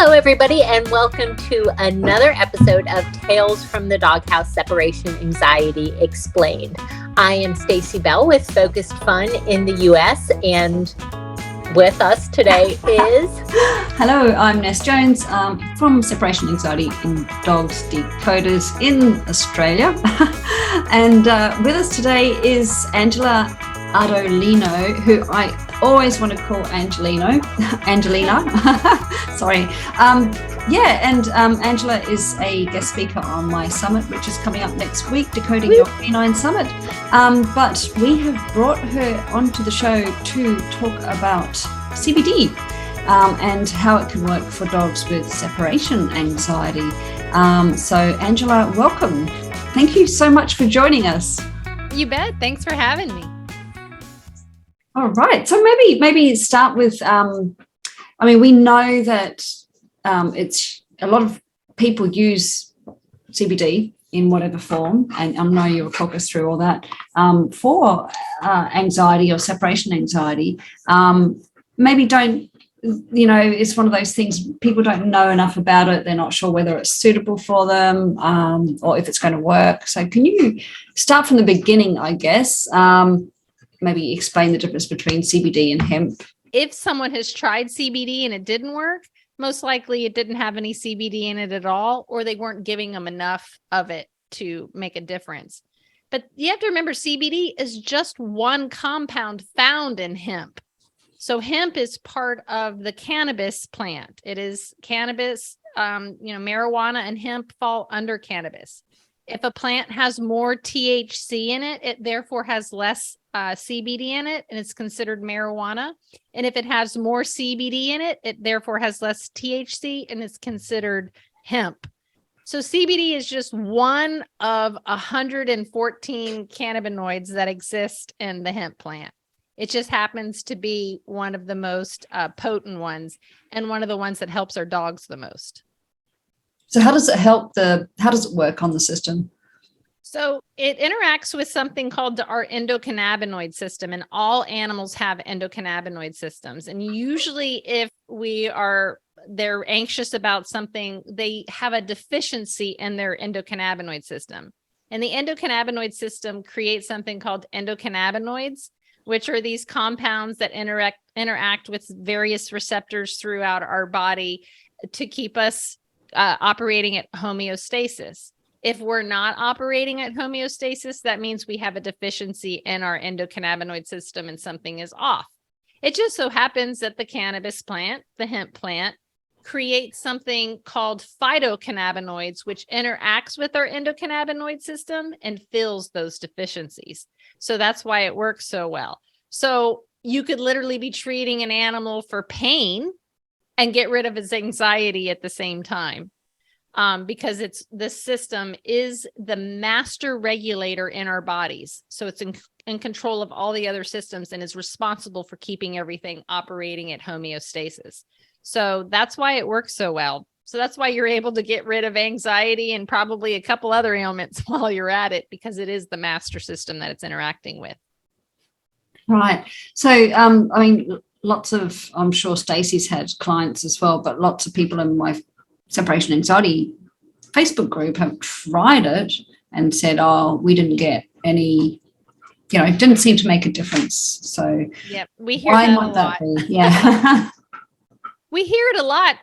Hello, everybody, and welcome to another episode of Tales from the Doghouse Separation Anxiety Explained. I am Stacy Bell with Focused Fun in the U.S., and with us today is... Hello, I'm Ness Jones from Separation Anxiety in Dogs Decoders in Australia. And with us today is Angela Ardolino, who I always want to call Angelina. Sorry. Angela is a guest speaker on my summit, which is coming up next week, Decoding Your Canine Summit. But we have brought her onto the show to talk about CBD and how it can work for dogs with separation anxiety. So Angela, welcome. Thank you so much for joining us. You bet. Thanks for having me. All right. So maybe start with, we know that it's a lot of people use CBD in whatever form, and I know you'll talk us through all that, for anxiety or separation anxiety. Maybe don't, it's one of those things, people don't know enough about it. They're not sure whether it's suitable for them or if it's going to work. So can you start from the beginning, I guess? Maybe explain the difference between CBD and hemp. If someone has tried CBD and it didn't work, most likely it didn't have any CBD in it at all, or they weren't giving them enough of it to make a difference. But you have to remember, CBD is just one compound found in hemp. So hemp is part of the cannabis plant. It is cannabis, marijuana and hemp fall under cannabis. If a plant has more THC in it, it therefore has less CBD in it, and it's considered marijuana. And if it has more CBD in it, it therefore has less THC, and it's considered hemp. So CBD is just one of 114 cannabinoids that exist in the hemp plant. It just happens to be one of the most potent ones, and one of the ones that helps our dogs the most. So how does it work on the system? So it interacts with something called our endocannabinoid system, and all animals have endocannabinoid systems. And usually if they're anxious about something, they have a deficiency in their endocannabinoid system. And the endocannabinoid system creates something called endocannabinoids, which are these compounds that interact with various receptors throughout our body to keep us operating at homeostasis. If we're not operating at homeostasis, that means we have a deficiency in our endocannabinoid system and something is off. It just so happens that the cannabis plant, the hemp plant, creates something called phytocannabinoids, which interacts with our endocannabinoid system and fills those deficiencies. So that's why it works so well. So you could literally be treating an animal for pain and get rid of its anxiety at the same time. Because this system is the master regulator in our bodies. So it's in control of all the other systems and is responsible for keeping everything operating at homeostasis. So that's why it works so well. So that's why you're able to get rid of anxiety and probably a couple other ailments while you're at it, because it is the master system that it's interacting with. Right. So, lots of, I'm sure Stacey's had clients as well, but lots of people in my separation anxiety Facebook group have tried it and said, we didn't get any, it didn't seem to make a difference. So yep, we hear that a lot. Yeah. We hear it a lot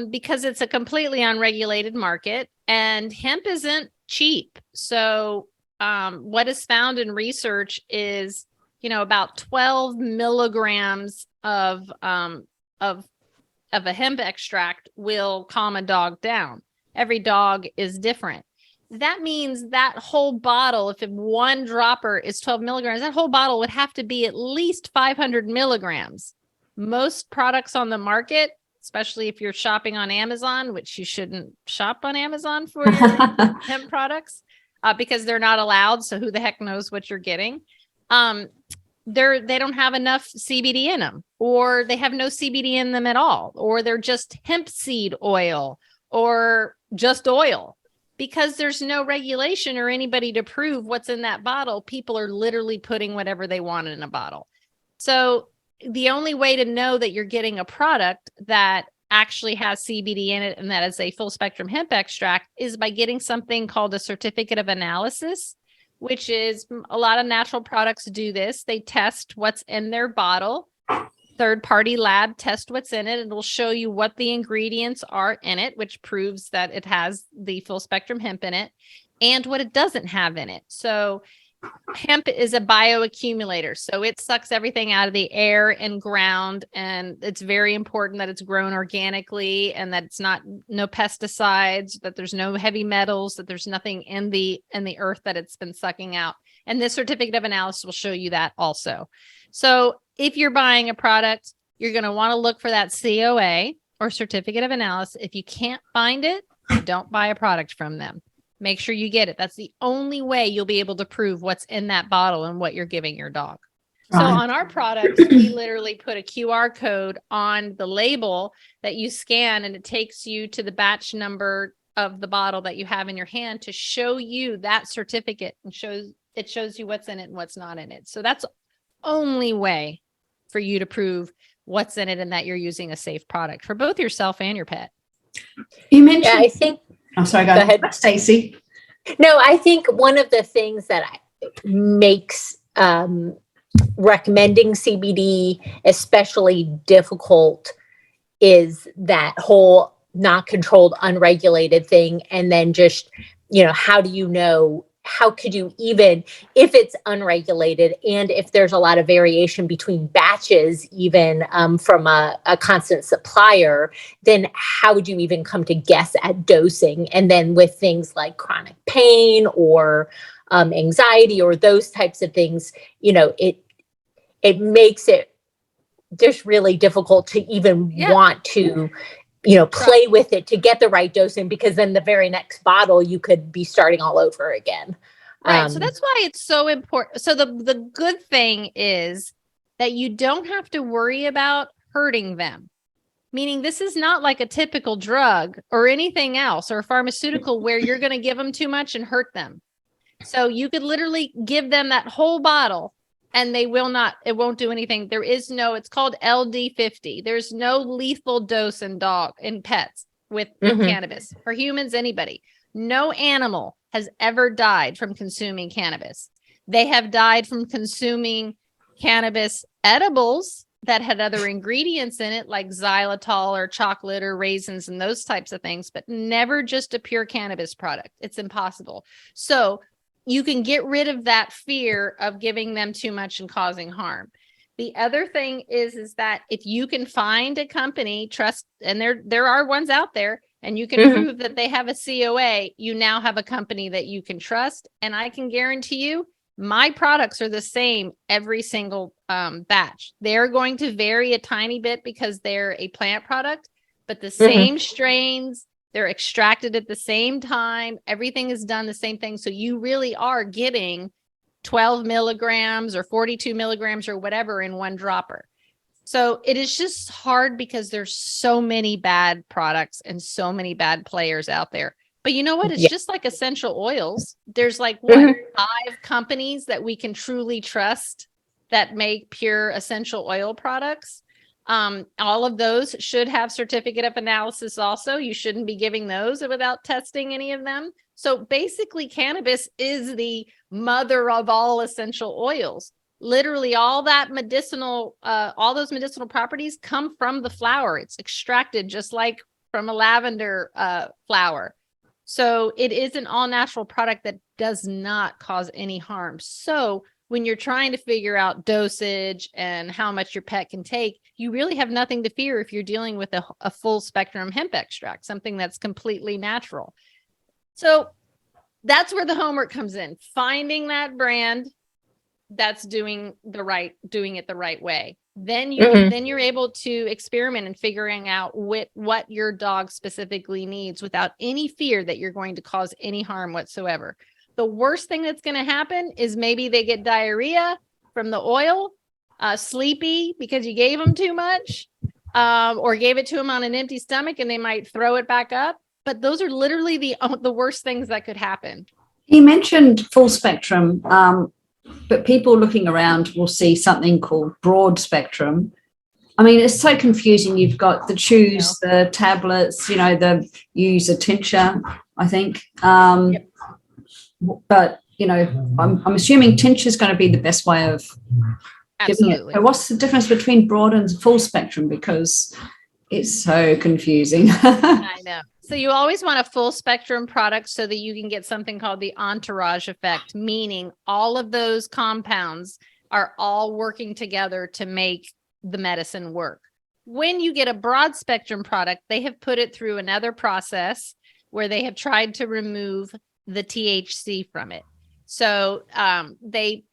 because it's a completely unregulated market, and hemp isn't cheap. So what is found in research is, about 12 milligrams of a hemp extract will calm a dog down. Every dog is different. That means that whole bottle, if one dropper is 12 milligrams, that whole bottle would have to be at least 500 milligrams. Most products on the market, especially if you're shopping on Amazon, which you shouldn't shop on Amazon for your hemp products because they're not allowed. So who the heck knows what you're getting? They don't have enough CBD in them, or they have no CBD in them at all, or they're just hemp seed oil or just oil. Because there's no regulation or anybody to prove what's in that bottle, people are literally putting whatever they want in a bottle. So the only way to know that you're getting a product that actually has CBD in it and that is a full spectrum hemp extract is by getting something called a certificate of analysis, which is a lot of natural products do this. They test what's in their bottle. Third-party lab test what's in it. It'll show you what the ingredients are in it, which proves that it has the full spectrum hemp in it, and what it doesn't have in it. So hemp is a bioaccumulator. So it sucks everything out of the air and ground. And it's very important that it's grown organically and that it's no pesticides, that there's no heavy metals, that there's nothing in the earth that it's been sucking out. And this certificate of analysis will show you that also. So if you're buying a product, you're going to want to look for that COA or certificate of analysis. If you can't find it, don't buy a product from them. Make sure you get it. That's the only way you'll be able to prove what's in that bottle and what you're giving your dog. So on our products, we literally put a QR code on the label that you scan, and it takes you to the batch number of the bottle that you have in your hand to show you that certificate, and it shows you what's in it and what's not in it. So that's the only way for you to prove what's in it and that you're using a safe product for both yourself and your pet. You mentioned, Yeah, I think. I'm sorry, go ahead, Stacey. No, I think one of the things that makes recommending CBD especially difficult is that whole not controlled, unregulated thing. And then just, how do you know? How could you even, if it's unregulated and if there's a lot of variation between batches, even from a constant supplier, then how would you even come to guess at dosing? And then with things like chronic pain or anxiety or those types of things, it makes it just really difficult to even want to play with it to get the right dosing, because then the very next bottle you could be starting all over again. Right. So that's why it's so important. So the good thing is that you don't have to worry about hurting them. Meaning this is not like a typical drug or anything else or pharmaceutical where you're going to give them too much and hurt them. So you could literally give them that whole bottle and it won't do anything. It's called LD50. There's no lethal dose in pets with cannabis. For humans, anybody. No animal has ever died from consuming cannabis. They have died from consuming cannabis edibles that had other ingredients in it, like xylitol or chocolate or raisins and those types of things, but never just a pure cannabis product. It's impossible. So you can get rid of that fear of giving them too much and causing harm. The other thing is that if you can find a company, and there are ones out there, and you can prove that they have a COA, you now have a company that you can trust. And I can guarantee you, my products are the same every single batch. They're going to vary a tiny bit because they're a plant product, but the same strains, they're extracted at the same time. Everything is done the same thing. So you really are getting 12 milligrams or 42 milligrams or whatever in one dropper. So it is just hard because there's so many bad products and so many bad players out there. But you know what? It's just like essential oils. There's like 5 companies that we can truly trust that make pure essential oil products. All of those should have certificate of analysis also. You shouldn't be giving those without testing any of them. So basically, cannabis is the mother of all essential oils. Literally all those medicinal properties come from the flower. It's extracted just like from a lavender flower. So it is an all natural product that does not cause any harm. So when you're trying to figure out dosage and how much your pet can take, you really have nothing to fear if you're dealing with a full spectrum hemp extract, something that's completely natural. So that's where the homework comes in, finding that brand that's doing it the right way. Then you're able to experiment and figuring out what your dog specifically needs without any fear that you're going to cause any harm whatsoever. The worst thing that's going to happen is maybe they get diarrhea from the oil, sleepy because you gave them too much, or gave it to them on an empty stomach and they might throw it back up. But those are literally the worst things that could happen. You mentioned full spectrum, but people looking around will see something called broad spectrum. I mean, it's so confusing. You've got the chews, the tablets, you use a tincture, I think. But, I'm assuming tincture is going to be the best way of giving it. But what's the difference between broad and full spectrum? Because it's so confusing. I know. So you always want a full spectrum product so that you can get something called the entourage effect, meaning all of those compounds are all working together to make the medicine work. When you get a broad spectrum product, they have put it through another process where they have tried to remove the THC from it. So the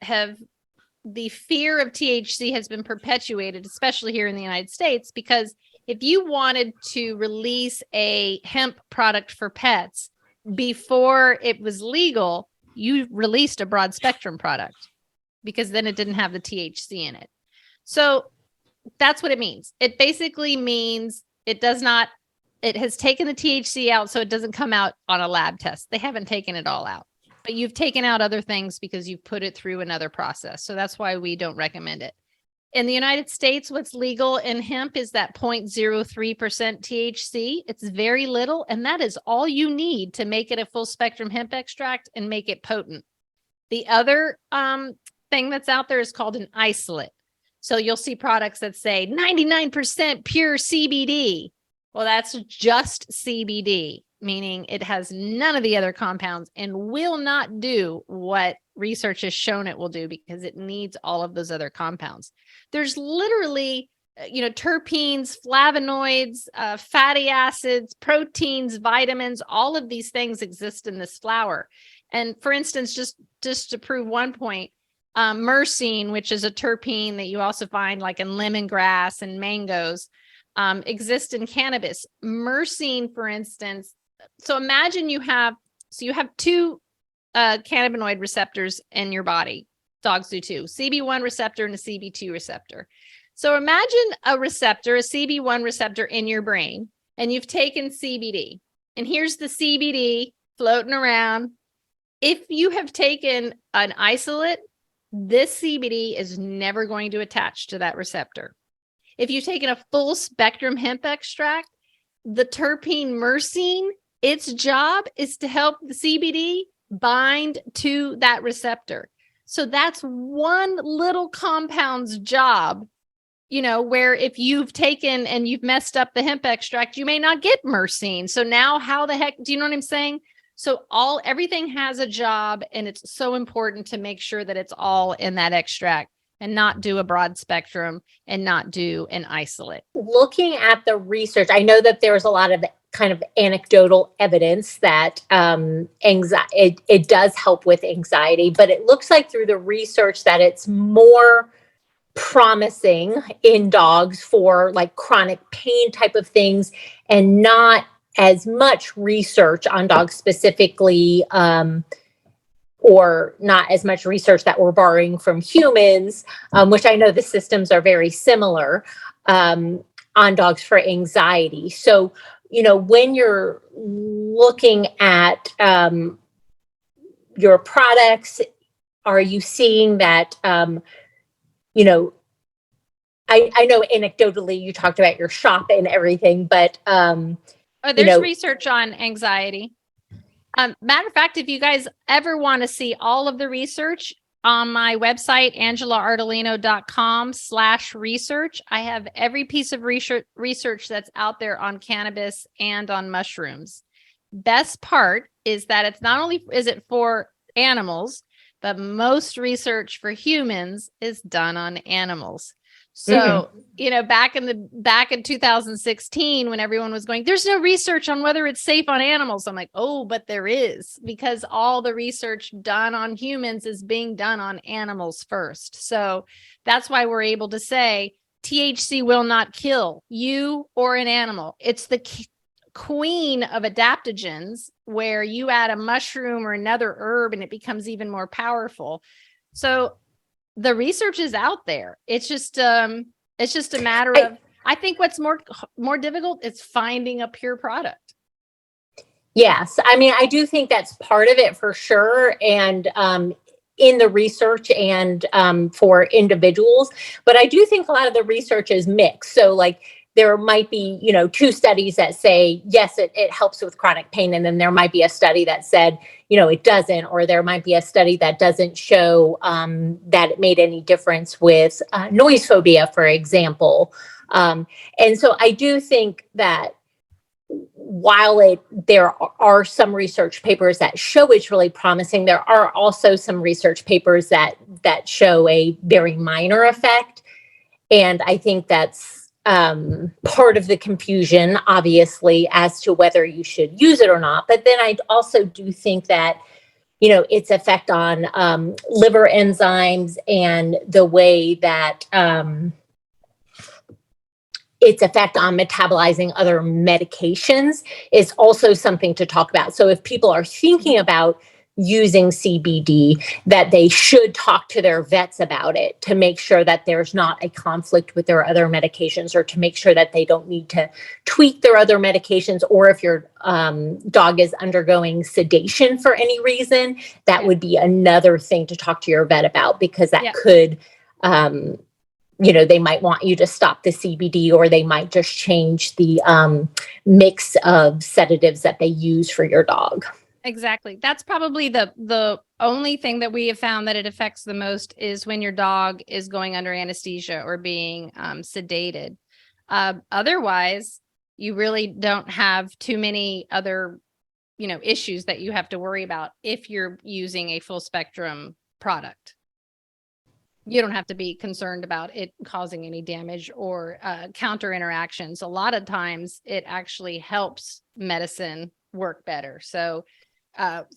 fear of THC has been perpetuated, especially here in the United States, because if you wanted to release a hemp product for pets before it was legal, you released a broad spectrum product because then it didn't have the THC in it. So that's what it means. It basically means it has taken the THC out so it doesn't come out on a lab test. They haven't taken it all out, but you've taken out other things because you've put it through another process. So that's why we don't recommend it. In the United States, what's legal in hemp is that 0.03% THC. It's very little, and that is all you need to make it a full spectrum hemp extract and make it potent. The other thing that's out there is called an isolate. So you'll see products that say 99% pure CBD. Well, that's just CBD, meaning it has none of the other compounds and will not do what research has shown it will do because it needs all of those other compounds. There's literally, terpenes, flavonoids, fatty acids, proteins, vitamins, all of these things exist in this flower. And for instance, just to prove one point, myrcene, which is a terpene that you also find like in lemongrass and mangoes, exist in cannabis. Myrcene, for instance, so imagine you have two cannabinoid receptors in your body. Dogs do too. CB1 receptor and a CB2 receptor. So imagine a CB1 receptor in your brain, and you've taken CBD. And here's the CBD floating around. If you have taken an isolate, this CBD is never going to attach to that receptor. If you've taken a full spectrum hemp extract, the terpene myrcene, its job is to help the CBD bind to that receptor. So that's one little compound's job, where if you've taken and you've messed up the hemp extract, you may not get myrcene. So now how the heck, do you know what I'm saying? So everything has a job, and it's so important to make sure that it's all in that extract and not do a broad spectrum and not do an isolate. Looking at the research, I know that there's a lot of kind of anecdotal evidence that it does help with anxiety, but it looks like through the research that it's more promising in dogs for like chronic pain type of things, and not as much research on dogs specifically, or not as much research that we're borrowing from humans, which I know the systems are very similar, on dogs for anxiety. So, when you're looking at your products, are you seeing that, I know anecdotally you talked about your shop and everything, but there's research on anxiety. Matter of fact, if you guys ever want to see all of the research on my website, angelaardolino.com/research, I have every piece of research that's out there on cannabis and on mushrooms. Best part is that it's not only is it for animals, but most research for humans is done on animals. So, back in 2016, when everyone was going, there's no research on whether it's safe on animals. I'm like, oh, but there is, because all the research done on humans is being done on animals first. So that's why we're able to say THC will not kill you or an animal. It's the queen of adaptogens, where you add a mushroom or another herb and it becomes even more powerful. So the research is out there. It's just a matter of, I think what's more difficult is finding a pure product. Yes. I mean, I do think that's part of it for sure. And in the research and for individuals. But I do think a lot of the research is mixed. So like there might be, two studies that say, yes, it helps with chronic pain. And then there might be a study that said, it doesn't, or there might be a study that doesn't show that it made any difference with noise phobia, for example. And so I do think that while there are some research papers that show it's really promising, there are also some research papers that show a very minor effect. And I think that's part of the confusion, obviously, as to whether you should use it or not. But then I also do think that, its effect on liver enzymes and the way that its effect on metabolizing other medications is also something to talk about. So if people are thinking about using CBD, that they should talk to their vets about it to make sure that there's not a conflict with their other medications, or to make sure that they don't need to tweak their other medications. Or if your dog is undergoing sedation for any reason, that would be another thing to talk to your vet about, because that could they might want you to stop the CBD, or they might just change the mix of sedatives that they use for your dog. Exactly. That's probably the only thing that we have found that it affects the most, is when your dog is going under anesthesia or being sedated. Otherwise, you really don't have too many other, issues that you have to worry about if you're using a full spectrum product. You don't have to be concerned about it causing any damage or counter interactions. A lot of times it actually helps medicine work better. So,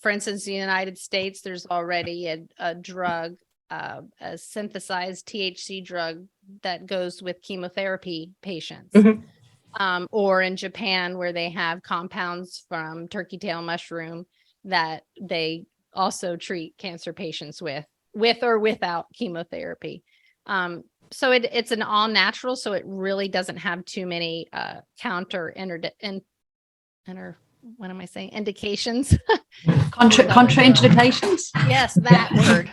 for instance, in the United States, there's already a drug, a synthesized THC drug that goes with chemotherapy patients. Or in Japan, where they have compounds from turkey tail mushroom that they also treat cancer patients with or without chemotherapy. So it's an all natural, so it really doesn't have too many indications. Contraindications. Yes, that word.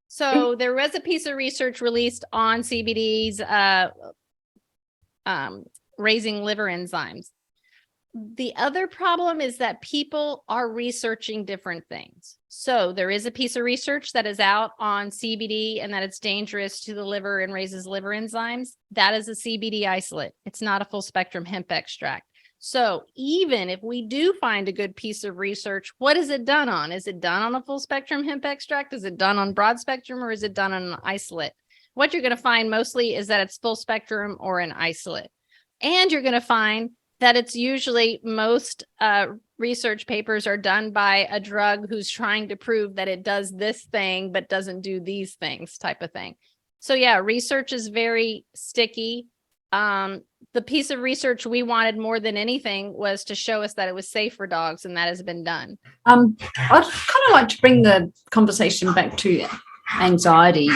So there was a piece of research released on CBD's raising liver enzymes. The other problem is that people are researching different things. So there is a piece of research that is out on CBD and that it's dangerous to the liver and raises liver enzymes. That is a CBD isolate. It's not a full spectrum hemp extract. So even if we do find a good piece of research, what is it done on? Is it done on a full spectrum hemp extract? Is it done on broad spectrum, or is it done on an isolate? What you're going to find mostly is that it's full spectrum or an isolate. And you're going to find that it's usually most research papers are done by a drug who's trying to prove that it does this thing, but doesn't do these things, type of thing. So yeah, research is very sticky. The piece of research we wanted more than anything was to show us that it was safe for dogs, and that has been done. I'd kind of like to bring the conversation back to anxiety.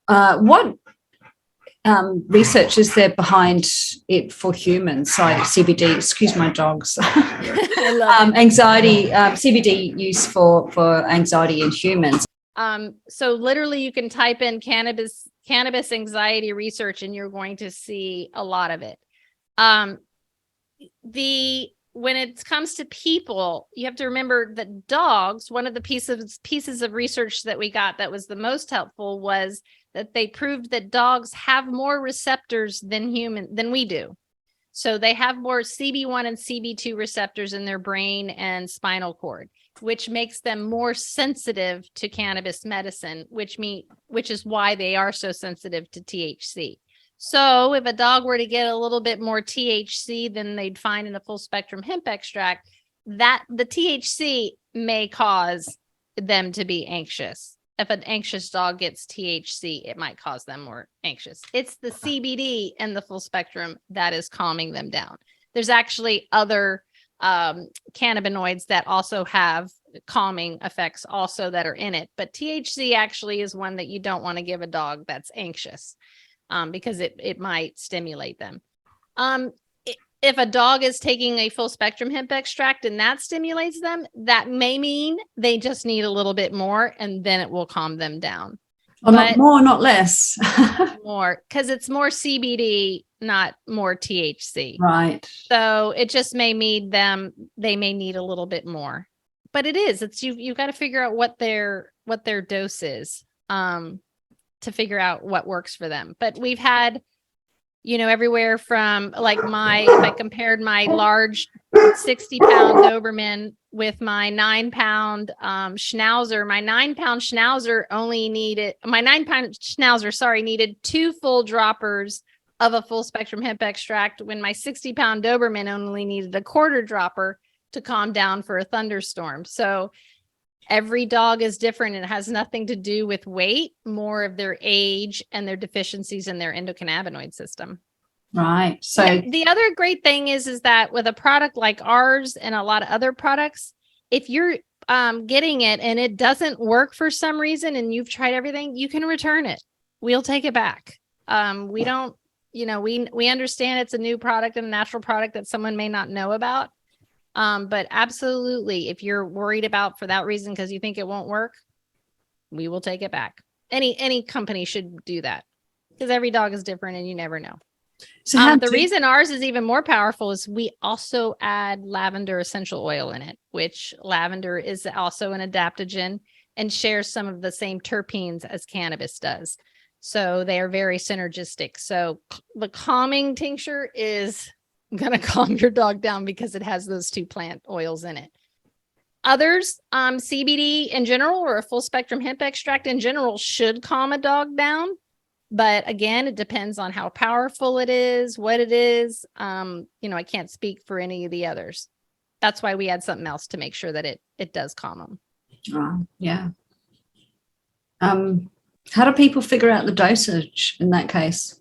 What research is there behind it for humans? So CBD, excuse my dogs. Anxiety, CBD use for anxiety in humans. So literally you can type in cannabis anxiety research and you're going to see a lot of it. When it comes to people, you have to remember that dogs, one of the pieces of research that we got that was the most helpful was that they proved that dogs have more receptors than we do. So they have more CB1 and CB2 receptors in their brain and spinal cord, which makes them more sensitive to cannabis medicine, which is why they are so sensitive to THC. So if a dog were to get a little bit more THC than they'd find in a full spectrum hemp extract, that the THC may cause them to be anxious. If an anxious dog gets THC, it might cause them more anxious. It's the CBD and the full spectrum that is calming them down. There's actually other cannabinoids that also have calming effects also that are in it. But THC actually is one that you don't want to give a dog that's anxious because it might stimulate them. if a dog is taking a full spectrum hemp extract and that stimulates them, that may mean they just need a little bit more, and then it will calm them down. Or not more, not less. More, because it's more CBD, not more THC. Right. So it just may need them, they may need a little bit more. But it's you've got to figure out what their dose is to figure out what works for them. But we've had, everywhere from like if I compared my large 60-pound Doberman with my 9-pound Schnauzer, my 9-pound Schnauzer needed 2 full droppers of a full spectrum hemp extract, when my 60-pound Doberman only needed a quarter dropper to calm down for a thunderstorm. So every dog is different. It has nothing to do with weight, more of their age and their deficiencies in their endocannabinoid system. Right. So the other great thing is that with a product like ours and a lot of other products, if you're getting it and it doesn't work for some reason and you've tried everything, you can return it. We'll take it back. We don't, we understand it's a new product and a natural product that someone may not know about. But absolutely, if you're worried about for that reason, because you think it won't work, we will take it back. Any company should do that, because every dog is different and you never know. So the reason ours is even more powerful is we also add lavender essential oil in it, which lavender is also an adaptogen and shares some of the same terpenes as cannabis does. So they are very synergistic. So the calming tincture is going to calm your dog down because it has those 2 plant oils in it. Others, CBD in general, or a full spectrum hemp extract in general, should calm a dog down. But again, it depends on how powerful it is, what it is. I can't speak for any of the others. That's why we add something else to make sure that it does calm them. Yeah. How do people figure out the dosage in that case?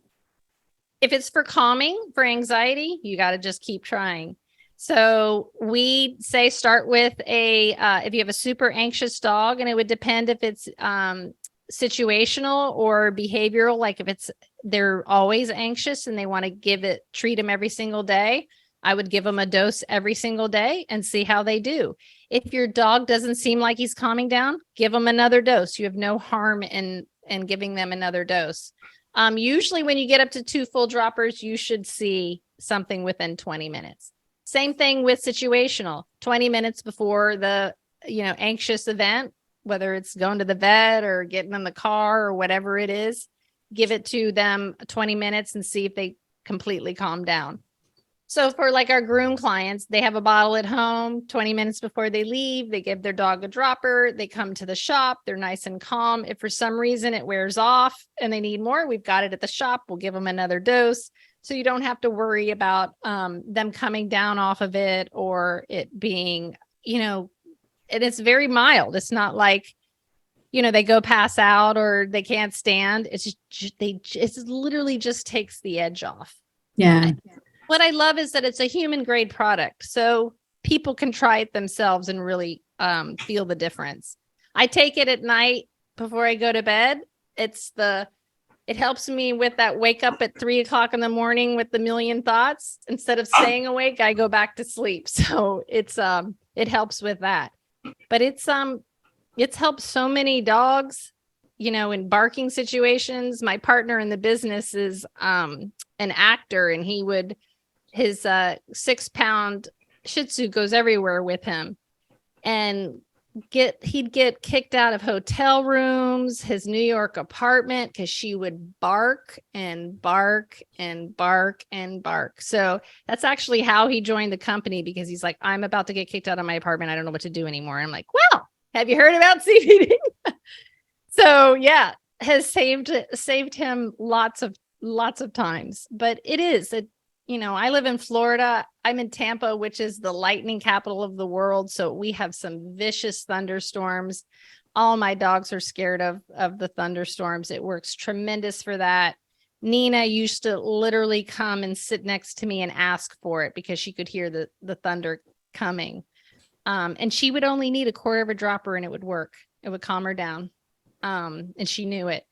If it's for calming, for anxiety, you got to just keep trying. So we say start with if you have a super anxious dog, and it would depend if it's situational or behavioral. Like if they're always anxious and they want to treat them every single day, I would give them a dose every single day and see how they do. If your dog doesn't seem like he's calming down, give them another dose. You have no harm in giving them another dose. Usually when you get up to 2 full droppers, you should see something within 20 minutes. Same thing with situational. 20 minutes before the, anxious event, whether it's going to the vet or getting in the car or whatever it is, give it to them 20 minutes and see if they completely calm down. So for like our groom clients, they have a bottle at home. 20 minutes before they leave, they give their dog a dropper. They come to the shop. They're nice and calm. If for some reason it wears off and they need more, we've got it at the shop. We'll give them another dose. So you don't have to worry about them coming down off of it, or it being, and it's very mild. It's not like, they go pass out or they can't stand. It's literally just takes the edge off. Yeah. What I love is that it's a human grade product, so people can try it themselves and really feel the difference. I take it at night before I go to bed. It helps me with that wake up at 3 o'clock in the morning with the million thoughts. Instead of staying awake, I go back to sleep. So it helps with that. But it's helped so many dogs, in barking situations. My partner in the business is an actor, and his 6-pound Shih Tzu goes everywhere with him, and he'd get kicked out of hotel rooms, his New York apartment, because she would bark and bark and bark and bark. So that's actually how he joined the company, because he's like, I'm about to get kicked out of my apartment. I don't know what to do anymore. And I'm like, well, have you heard about CBD? So yeah, has saved him lots of times. But I live in Florida. I'm in Tampa, which is the lightning capital of the world. So we have some vicious thunderstorms. All my dogs are scared of the thunderstorms. It works tremendous for that. Nina used to literally come and sit next to me and ask for it because she could hear the thunder coming. And she would only need a quarter of a dropper and it would work. It would calm her down. And she knew it.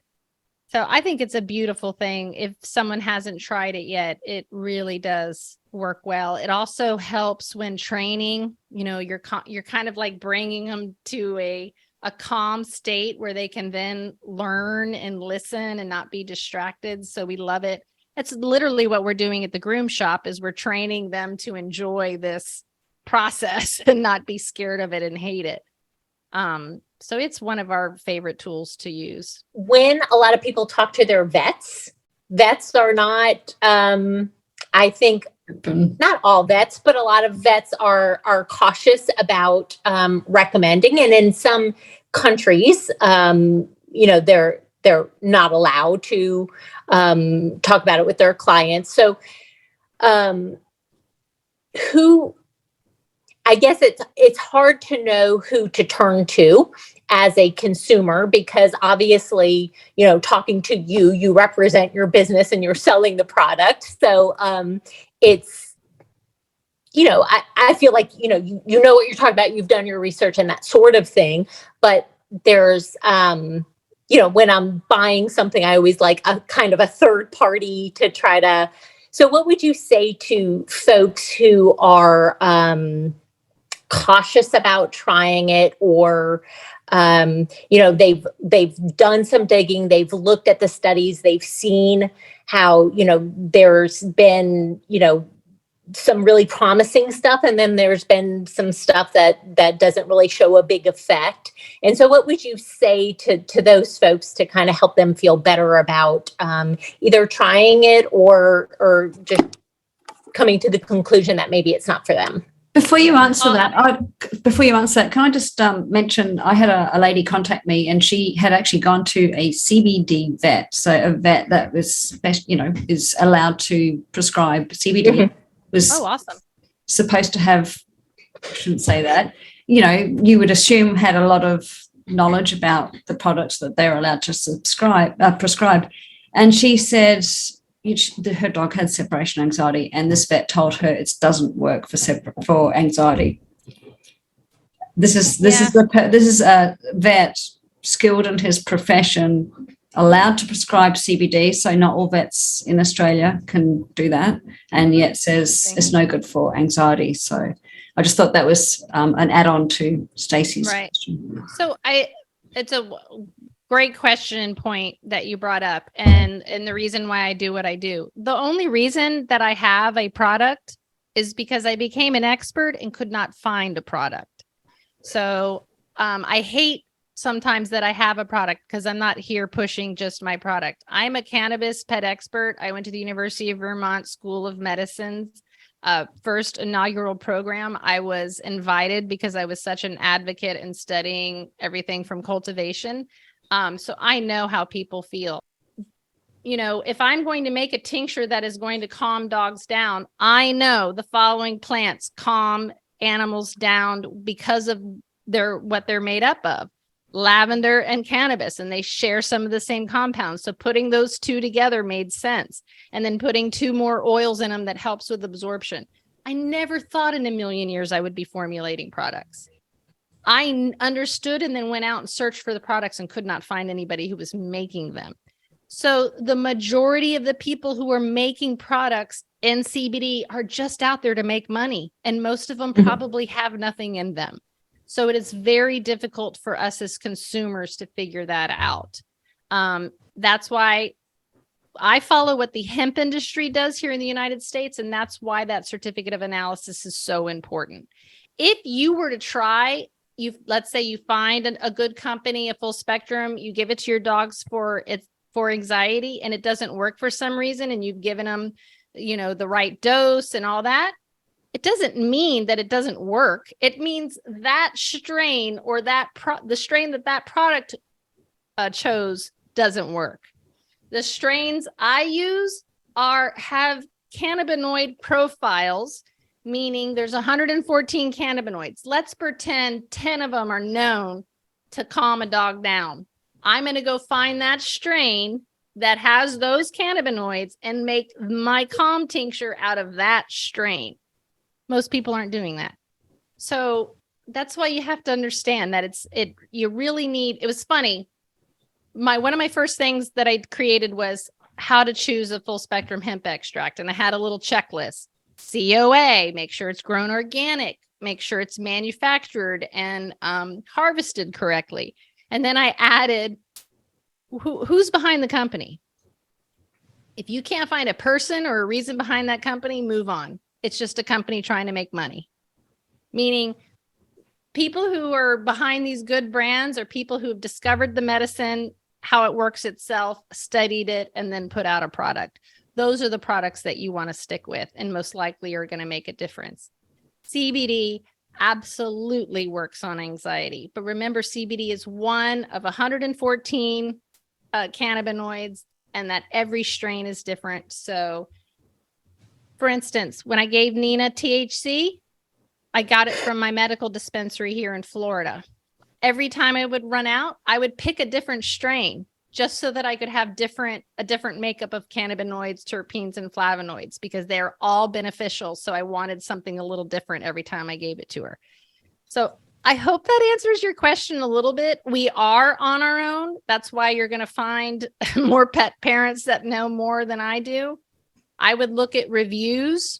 So I think it's a beautiful thing. If someone hasn't tried it yet, it really does work well. It also helps when training, you're kind of like bringing them to a calm state where they can then learn and listen and not be distracted. So we love it. It's literally what we're doing at the groom shop is we're training them to enjoy this process and not be scared of it and hate it. So it's one of our favorite tools to use. When a lot of people talk to their vets are not, I think, not all vets, but a lot of vets are cautious about recommending. And in some countries, they're not allowed to talk about it with their clients. So I guess it's hard to know who to turn to as a consumer, because obviously, talking to you represent your business and you're selling the product. So it's, I feel like, you know what you're talking about. You've done your research and that sort of thing. But there's, when I'm buying something, I always like a kind of a third party to try to. So what would you say to folks who are cautious about trying it, or they've done some digging, they've looked at the studies, they've seen how there's been some really promising stuff, and then there's been some stuff that doesn't really show a big effect. And so what would you say to those folks to kind of help them feel better about either trying it or just coming to the conclusion that maybe it's not for them? Before you answer that, can I just mention I had a lady contact me, and she had actually gone to a CBD vet, so a vet that was, is allowed to prescribe CBD. Mm-hmm. Was awesome. Supposed to have, I shouldn't say that, you would assume had a lot of knowledge about the products that they're allowed to prescribe. And she said her dog had separation anxiety, and this vet told her it doesn't work for anxiety. This is a vet skilled in his profession, allowed to prescribe CBD. So not all vets in Australia can do that, and yet says it's no good for anxiety. So I just thought that was an add-on to Stacey's question. So it's a great question and point that you brought up, and the reason why I do what I do. The only reason that I have a product is because I became an expert and could not find a product. So I hate sometimes that I have a product because I'm not here pushing just my product. I'm a cannabis pet expert. I went to the University of Vermont School of Medicine's first inaugural program. I was invited because I was such an advocate in studying everything from cultivation. So I know how people feel. If I'm going to make a tincture that is going to calm dogs down, I know the following plants calm animals down because of what they're made up of: lavender and cannabis, and they share some of the same compounds. So putting those two together made sense. And then putting 2 more oils in them that helps with absorption. I never thought in a million years I would be formulating products. I understood and then went out and searched for the products and could not find anybody who was making them. So the majority of the people who are making products in CBD are just out there to make money. And most of them probably have nothing in them. So it is very difficult for us as consumers to figure that out. That's why I follow what the hemp industry does here in the United States. And that's why that certificate of analysis is so important. If you were to try, let's say you find a good company, a full spectrum, you give it to your dogs for anxiety, and it doesn't work for some reason, and you've given them, the right dose and all that, it doesn't mean that it doesn't work. It means that strain or the strain that product chose doesn't work. The strains I use have cannabinoid profiles, meaning there's 114 cannabinoids. Let's pretend 10 of them are known to calm a dog down. I'm going to go find that strain that has those cannabinoids and make my calm tincture out of that strain. Most people aren't doing that. So that's why you have to understand that you really need. It was funny. One of my first things that I created was how to choose a full spectrum hemp extract. And I had a little checklist. COA, make sure it's grown organic, make sure it's manufactured and harvested correctly. And then I added who's behind the company. If you can't find a person or a reason behind that company, move on. It's just a company trying to make money. Meaning people who are behind these good brands are people who have discovered the medicine, how it works itself, studied it, and then put out a product. Those are the products that you want to stick with and most likely are going to make a difference. CBD absolutely works on anxiety. But remember, CBD is one of 114 cannabinoids, and that every strain is different. So, for instance, when I gave Nina THC, I got it from my medical dispensary here in Florida. Every time I would run out, I would pick a different strain just so that I could have a different makeup of cannabinoids, terpenes, and flavonoids, because they're all beneficial. So I wanted something a little different every time I gave it to her. So I hope that answers your question a little bit. We are on our own. That's why you're going to find more pet parents that know more than I do. I would look at reviews.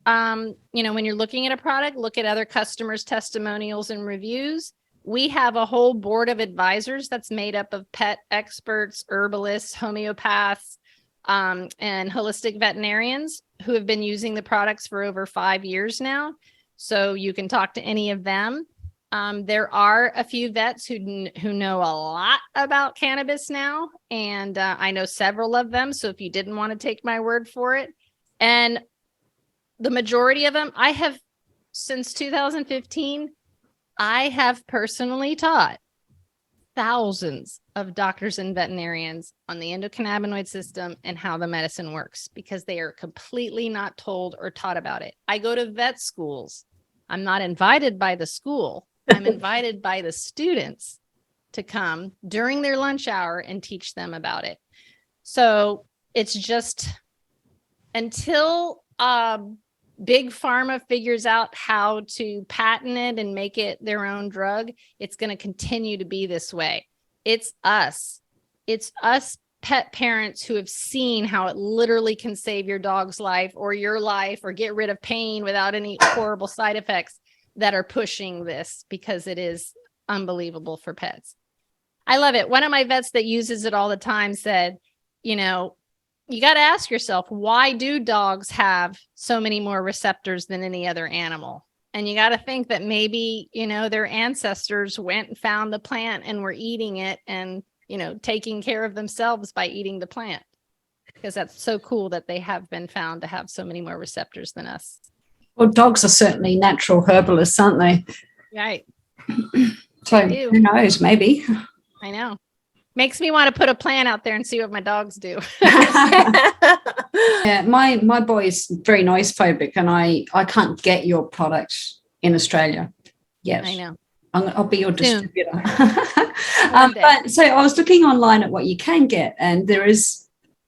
When you're looking at a product, look at other customers' testimonials and reviews. We have a whole board of advisors that's made up of pet experts, herbalists, homeopaths, and holistic veterinarians who have been using the products for over 5 years now. So you can talk to any of them. There are a few vets who know a lot about cannabis now, and I know several of them. So if you didn't want to take my word for it, and the majority of them, I have since 2015, I have personally taught thousands of doctors and veterinarians on the endocannabinoid system and how the medicine works, because they are completely not told or taught about it. I go to vet schools. I'm not invited by the school. I'm invited by the students to come during their lunch hour and teach them about it. So it's just until Big Pharma figures out how to patent it and make it their own drug, it's going to continue to be this way. It's us pet parents who have seen how it literally can save your dog's life or your life or get rid of pain without any horrible side effects that are pushing this, because it is unbelievable for pets. I love it. One of my vets that uses it all the time said, you got to ask yourself, why do dogs have so many more receptors than any other animal? And you got to think that maybe, their ancestors went and found the plant and were eating it and, taking care of themselves by eating the plant, because that's so cool that they have been found to have so many more receptors than us. Well, dogs are certainly natural herbalists, aren't they? Right. So who knows, maybe. I know. Makes me want to put a plan out there and see what my dogs do. Yeah, my boy is very noise phobic, and I can't get your product in Australia yet. I know. I'll be your distributor. But so I was looking online at what you can get, and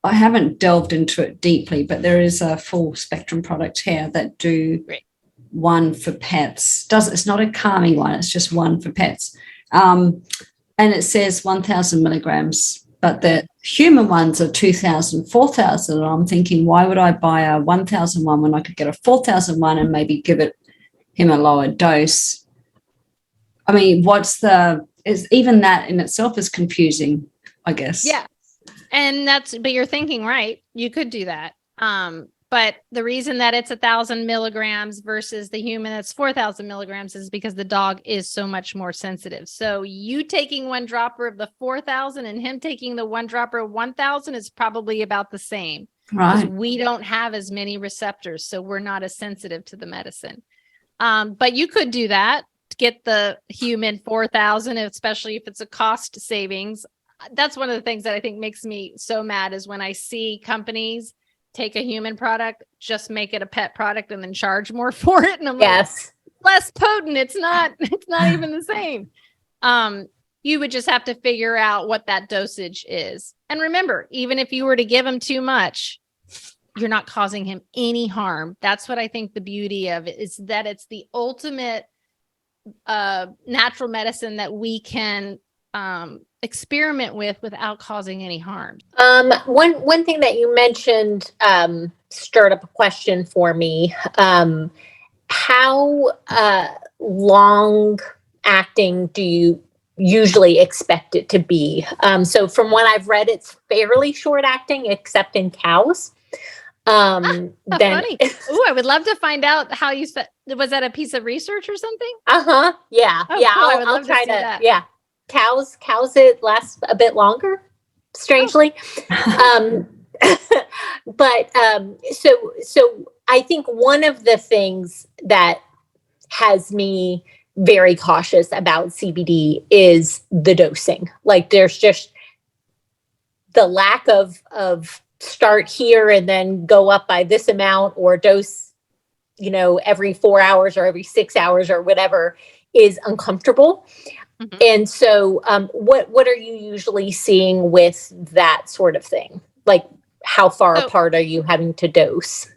I haven't delved into it deeply, but there is a full spectrum product here that do one for pets. It's not a calming one, it's just one for pets. And it says 1,000 milligrams, but the human ones are 2,000, 4,000. And I'm thinking, why would I buy a 1,000 one when I could get a 4,000 one and maybe give him a lower dose? I mean, even that in itself is confusing, I guess. Yeah. And but you're thinking, right, you could do that. But the reason that it's 1,000 milligrams versus the human that's 4,000 milligrams is because the dog is so much more sensitive. So you taking one dropper of the 4,000 and him taking the one dropper of 1,000 is probably about the same. Right. We don't have as many receptors, so we're not as sensitive to the medicine. But you could do that to get the human 4,000, especially if it's a cost savings. That's one of the things that I think makes me so mad is when I see companies take a human product, just make it a pet product and then charge more for it. And I'm like, less potent. It's not even the same. You would just have to figure out what that dosage is. And remember, even if you were to give him too much, you're not causing him any harm. That's what I think the beauty of it is, that it's the ultimate natural medicine that we can experiment with without causing any harm? One thing that you mentioned stirred up a question for me. How long acting do you usually expect it to be? So from what I've read, it's fairly short acting, except in cows. Then Funny. Oh, I would love to find out how you spent. Was that a piece of research or something? Yeah. Oh, Yeah. cool. I would I'll love to try see that. Yeah. Cows it lasts a bit longer, strangely. But so I think one of the things that has me very cautious about CBD is the dosing. Like there's just the lack of start here and then go up by this amount, or dose, every 4 hours or every 6 hours or whatever, is uncomfortable. Mm-hmm. And so what are you usually seeing with that sort of thing? Like how far apart are you having to dose?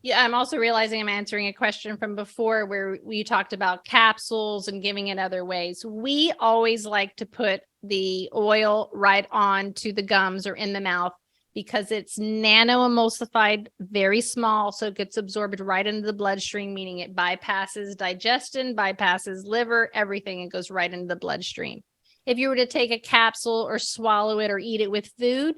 Yeah, I'm also realizing I'm answering a question from before where we talked about capsules and giving it other ways. We always like to put the oil right on to the gums or in the mouth because it's nano emulsified, very small, so it gets absorbed right into the bloodstream, meaning it bypasses digestion, bypasses liver, everything. It goes right into the bloodstream. If you were to take a capsule or swallow it or eat it with food,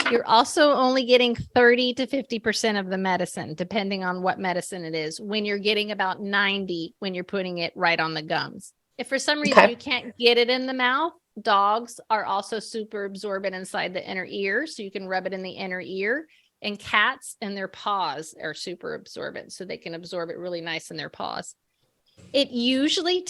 you're also only getting 30 to 50% of the medicine, depending on what medicine it is, when you're getting about 90 when you're putting it right on the gums. If for some reason you can't get it in the mouth, dogs are also super absorbent inside the inner ear, so you can rub it in the inner ear. And cats and their paws are super absorbent, so they can absorb it really nice in their paws. It usually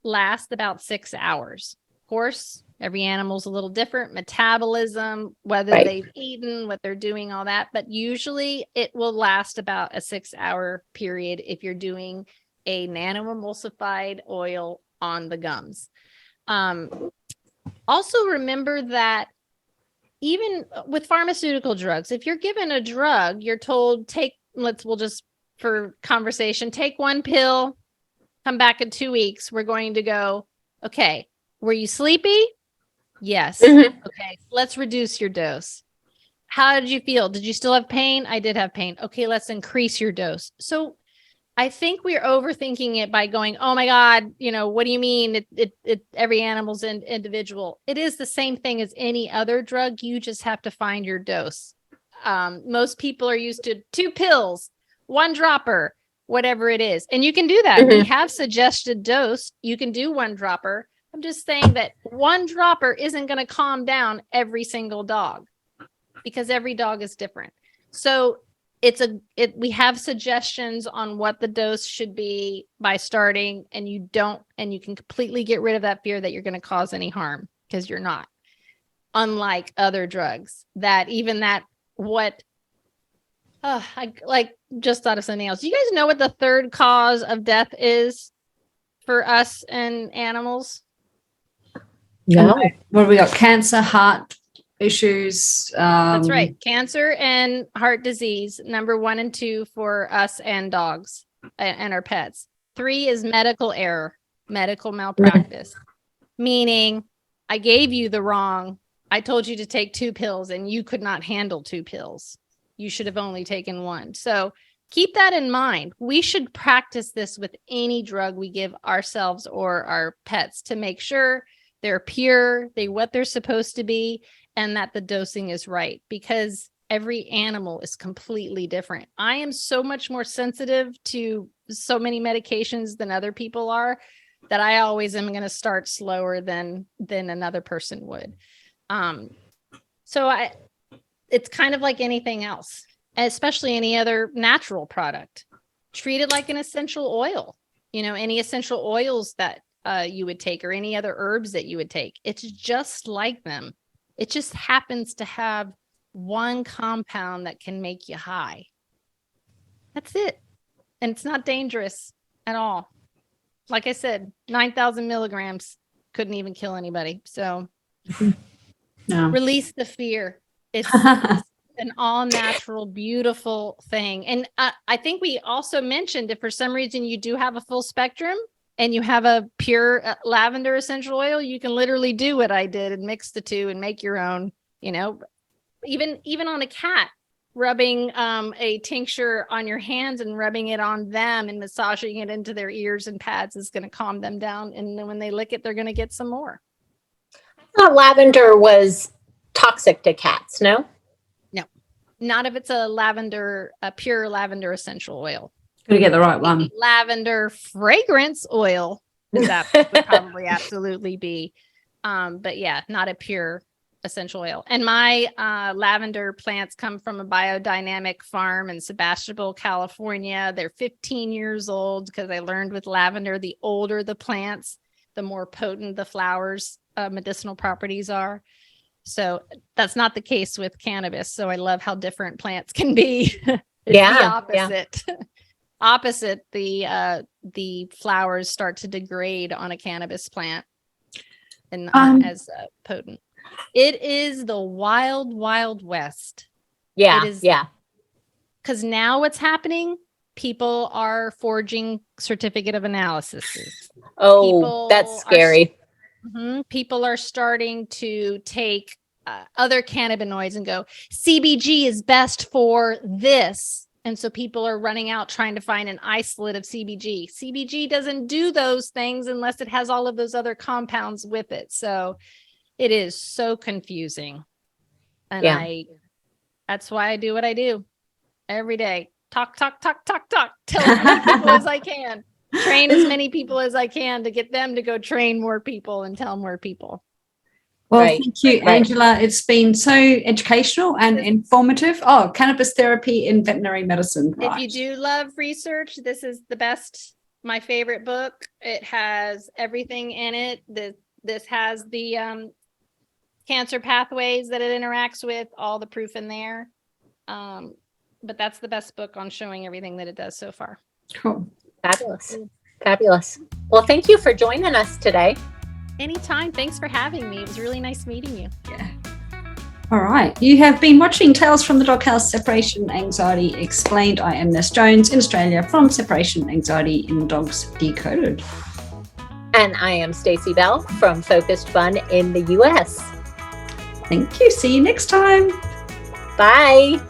lasts about 6 hours. Of course, every animal's a little different, metabolism, whether they've eaten, what they're doing, all that. But usually it will last about a 6-hour period if you're doing a nano-emulsified oil on the gums. Also remember that even with pharmaceutical drugs, if you're given a drug, you're told, we'll just for conversation, take one pill, come back in 2 weeks. We're going to go, okay, were you sleepy? Yes. Mm-hmm. Okay, let's reduce your dose. How did you feel? Did you still have pain? I did have pain. Okay, let's increase your dose. So I think we're overthinking it by going, oh my God, what do you mean? Every animal's individual. It is the same thing as any other drug. You just have to find your dose. Most people are used to 2 pills, 1 dropper, whatever it is. And you can do that. Mm-hmm. We have suggested dose. You can do 1 dropper. I'm just saying that 1 dropper isn't going to calm down every single dog because every dog is different. So we have suggestions on what the dose should be by starting, and you can completely get rid of that fear that you're going to cause any harm, because you're not. Unlike other drugs I just thought of something else. Do you guys know what the 3rd cause of death is for us and animals? No. What have we got? Cancer, heart issues. That's right. Cancer and heart disease, number 1 and 2 for us and dogs and our pets. 3 is medical error, medical malpractice, meaning I gave you I told you to take 2 pills and you could not handle 2 pills. You should have only taken 1. So keep that in mind. We should practice this with any drug we give ourselves or our pets to make sure they're pure, what they're supposed to be, and that the dosing is right, because every animal is completely different. I am so much more sensitive to so many medications than other people are that I always am going to start slower than another person would. It's kind of like anything else, especially any other natural product. Treat it like an essential oil. Any essential oils that you would take, or any other herbs that you would take. It's just like them. It just happens to have 1 compound that can make you high. That's it. And it's not dangerous at all. Like I said, 9,000 milligrams couldn't even kill anybody. So Release the fear. It's an all natural, beautiful thing. And I think we also mentioned, if for some reason you do have a full spectrum, and you have a pure lavender essential oil, you can literally do what I did and mix the two and make your own, even on a cat, rubbing a tincture on your hands and rubbing it on them and massaging it into their ears and pads is going to calm them down. And then when they lick it, they're going to get some more. I thought lavender was toxic to cats, no? No, not if it's a pure lavender essential oil. Gotta get the right one. Lavender fragrance oil that would probably absolutely be. But yeah, not a pure essential oil. And my lavender plants come from a biodynamic farm in Sebastopol, California. They're 15 years old because I learned with lavender, the older the plants, the more potent the flowers' medicinal properties are. So that's not the case with cannabis. So I love how different plants can be. It's the opposite. Yeah. Opposite, the flowers start to degrade on a cannabis plant and not as potent. It is the wild, wild west. Yeah. It is, yeah. Because now what's happening? People are forging certificate of analysis. That's scary. People are starting to take other cannabinoids and go, CBG is best for this. And so people are running out trying to find an isolate of CBG. CBG doesn't do those things unless it has all of those other compounds with it. So it is so confusing. And that's why I do what I do every day. Talk. Tell as many people as I can. Train as many people as I can to get them to go train more people and tell more people. Well, thank you, Angela. It's been so educational and informative. Oh, cannabis therapy in veterinary medicine. Right. If you do love research, this is the best, my favorite book. It has everything in it. This has the cancer pathways that it interacts with, all the proof in there. But that's the best book on showing everything that it does so far. Cool. Fabulous. Well, thank you for joining us today. Anytime. Thanks for having me. It was really nice meeting you. Yeah. All right. You have been watching Tales from the Doghouse, Separation Anxiety Explained. I am Ness Jones in Australia from Separation Anxiety in Dogs Decoded. And I am Stacey Bell from Focused Fun in the US. Thank you. See you next time. Bye.